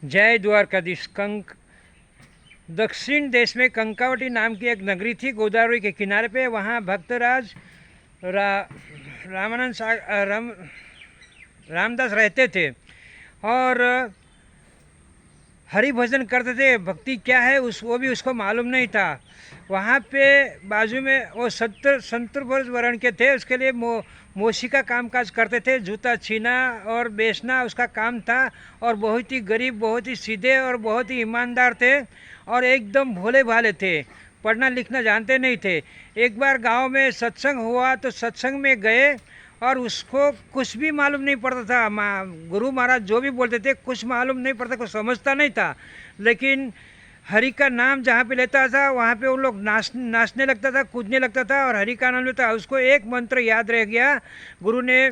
जय द्वारकाधीश। दक्षिण देश में कंकावटी नाम की एक नगरी थी गोदावरी के किनारे पे। वहाँ भक्तराज रामानंद रामदास रहते थे और हरि भजन करते थे। भक्ति क्या है वो भी उसको मालूम नहीं था। वहाँ पे बाजू में वो 70 वर्ष वर्ण के थे। उसके लिए मोशी का कामकाज करते थे, जूता छीना और बेचना उसका काम था। और बहुत ही गरीब, बहुत ही सीधे और बहुत ही ईमानदार थे और एकदम भोले भाले थे। पढ़ना लिखना जानते नहीं थे। एक बार गांव में सत्संग हुआ तो सत्संग में गए और उसको कुछ भी मालूम नहीं पड़ता था। गुरु महाराज जो भी बोलते थे कुछ मालूम नहीं पड़ता, कुछ समझता नहीं था। लेकिन हरि का नाम जहाँ पे लेता था वहाँ पे उन लोग नाचने लगता था, कूदने लगता था और हरि का नाम लेता। उसको एक मंत्र याद रह गया। गुरु ने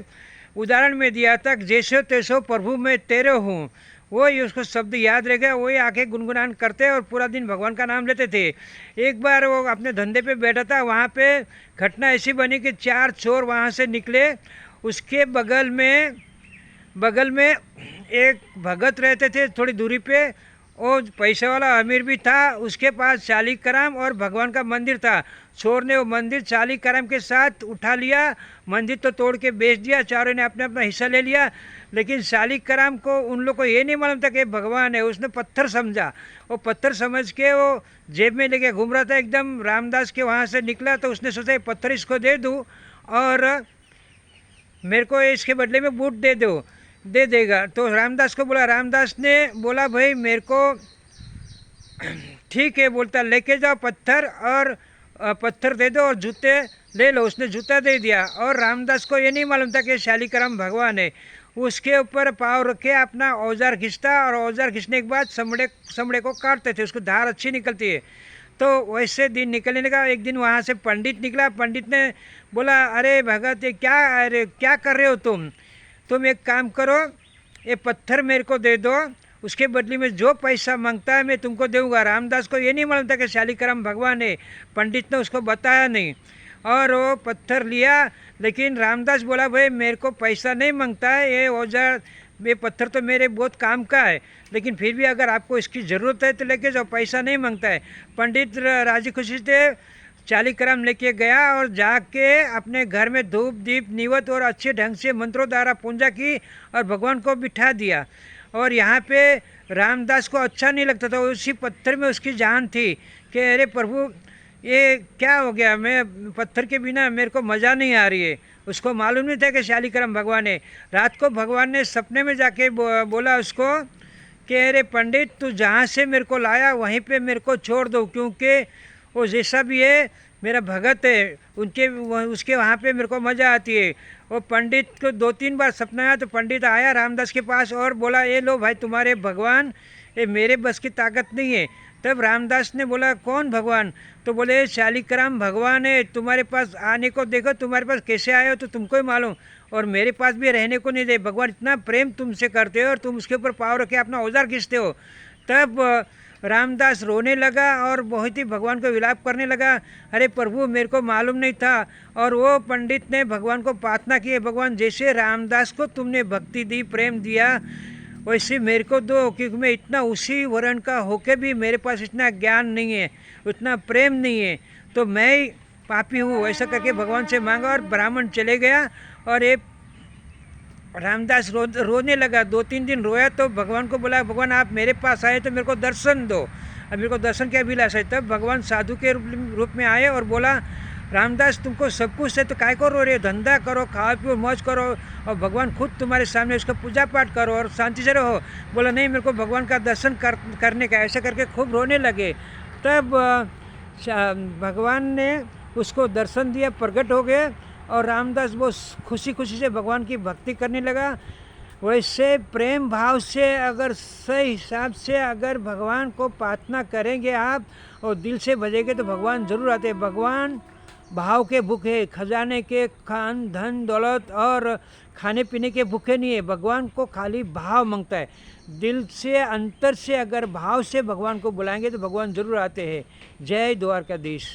उदाहरण में दिया था, जैसो तैसो प्रभु मैं तेरे हूँ। वही उसको शब्द याद रह गया, वही आके गुनगुनान करते और पूरा दिन भगवान का नाम लेते थे। एक बार वो अपने धंधे पे बैठा था, वहाँ पे घटना ऐसी बनी कि 4 चोर वहाँ से निकले। उसके बगल में एक भगत रहते थे थोड़ी दूरी पे। वो पैसे वाला अमीर भी था, उसके पास चाली कराम और भगवान का मंदिर था। चोर ने वो मंदिर चाली कराम के साथ उठा लिया, मंदिर तो तोड़ के बेच दिया। चारों ने अपना अपना हिस्सा ले लिया। लेकिन चाली कराम को उन लोग को ये नहीं मालूम था कि भगवान है। उसने पत्थर समझा। वो पत्थर समझ के वो जेब में लेके घूम रहा था। एकदम रामदास के वहाँ से निकला तो उसने सोचा पत्थर इसको दे दूँ और मेरे को इसके बदले में बूट दे देगा। तो रामदास को बोला। रामदास ने बोला भाई मेरे को ठीक है, बोलता लेके जाओ पत्थर और पत्थर दे दो और जूते ले लो। उसने जूता दे दिया और रामदास को ये नहीं मालूम था कि शालीग्राम भगवान है। उसके ऊपर पाँव रख के अपना औजार खींचता और औजार खींचने के बाद समड़े को काटते थे। उसको धार अच्छी निकलती है। तो वैसे दिन निकलने लगा। एक दिन वहाँ से पंडित निकला। पंडित ने बोला, अरे भगत ये क्या कर रहे हो तुम एक काम करो, ये पत्थर मेरे को दे दो, उसके बदले में जो पैसा मांगता है मैं तुमको दूंगा। रामदास को ये नहीं मालूम था कि शालीग्राम भगवान है। पंडित ने उसको बताया नहीं और वो पत्थर लिया। लेकिन रामदास बोला भाई मेरे को पैसा नहीं मांगता है, ये औजार ये पत्थर तो मेरे बहुत काम का है, लेकिन फिर भी अगर आपको इसकी ज़रूरत है तो लेके जाओ, पैसा नहीं मांगता है। पंडित राजी खुशी से शालीग्राम लेके गया और जाके अपने घर में धूप दीप निवत और अच्छे ढंग से मंत्रों द्वारा पूजा की और भगवान को बिठा दिया। और यहाँ पे रामदास को अच्छा नहीं लगता था। उसी पत्थर में उसकी जान थी कि अरे प्रभु ये क्या हो गया, मैं पत्थर के बिना मेरे को मज़ा नहीं आ रही है। उसको मालूम नहीं था कि शालीग्राम भगवान है। रात को भगवान ने सपने में जाके बोला उसको कि अरे पंडित तू जहाँ से मेरे को लाया वहीं पे मेरे को छोड़ दो, क्योंकि वो जैसा भी है मेरा भगत है, उसके वहाँ पे मेरे को मज़ा आती है। वो पंडित को 2-3 बार सपना आया तो पंडित आया रामदास के पास और बोला ये लो भाई तुम्हारे भगवान, ये मेरे बस की ताकत नहीं है। तब रामदास ने बोला कौन भगवान? तो बोले शालीग्राम भगवान है, तुम्हारे पास आने को देखो, तुम्हारे पास कैसे आए हो तो तुमको ही मालूम, और मेरे पास भी रहने को नहीं दे। भगवान इतना प्रेम तुमसे करते हो और तुम उसके ऊपर पाँव रखे अपना औजार खींचते हो। तब रामदास रोने लगा और बहुत ही भगवान को विलाप करने लगा, अरे प्रभु मेरे को मालूम नहीं था। और वो पंडित ने भगवान को प्रार्थना की, भगवान जैसे रामदास को तुमने भक्ति दी, प्रेम दिया, वैसे मेरे को दो, क्योंकि मैं इतना उसी वर्ण का होके भी मेरे पास इतना ज्ञान नहीं है, उतना प्रेम नहीं है, तो मैं पापी हूँ। ऐसा करके भगवान से मांगा और ब्राह्मण चले गया। और ये रामदास रोने लगा। 2-3 दिन रोया तो भगवान को बोला, भगवान आप मेरे पास आए तो मेरे को दर्शन दो, अब मेरे को दर्शन की अभिलाषा है। तब भगवान साधु के रूप में आए और बोला, रामदास तुमको सब कुछ है तो काय को रो रहे हो, धंधा करो, खाओ पियो, मौज करो, और भगवान खुद तुम्हारे सामने, उसका पूजा पाठ करो और शांति से रहो। बोला नहीं मेरे को भगवान का दर्शन करने का। ऐसा करके खूब रोने लगे। तब भगवान ने उसको दर्शन दिया, प्रकट हो गए और रामदास बहुत खुशी से भगवान की भक्ति करने लगा। वैसे प्रेम भाव से अगर सही हिसाब से अगर भगवान को प्रार्थना करेंगे आप और दिल से भजेंगे तो भगवान जरूर आते हैं। भगवान भाव के भूखे, खजाने के, खान धन दौलत और खाने पीने के भूखे नहीं है। भगवान को खाली भाव मांगता है। दिल से अंतर से अगर भाव से भगवान को बुलाएंगे तो भगवान जरूर आते हैं। जय द्वारकाधीश।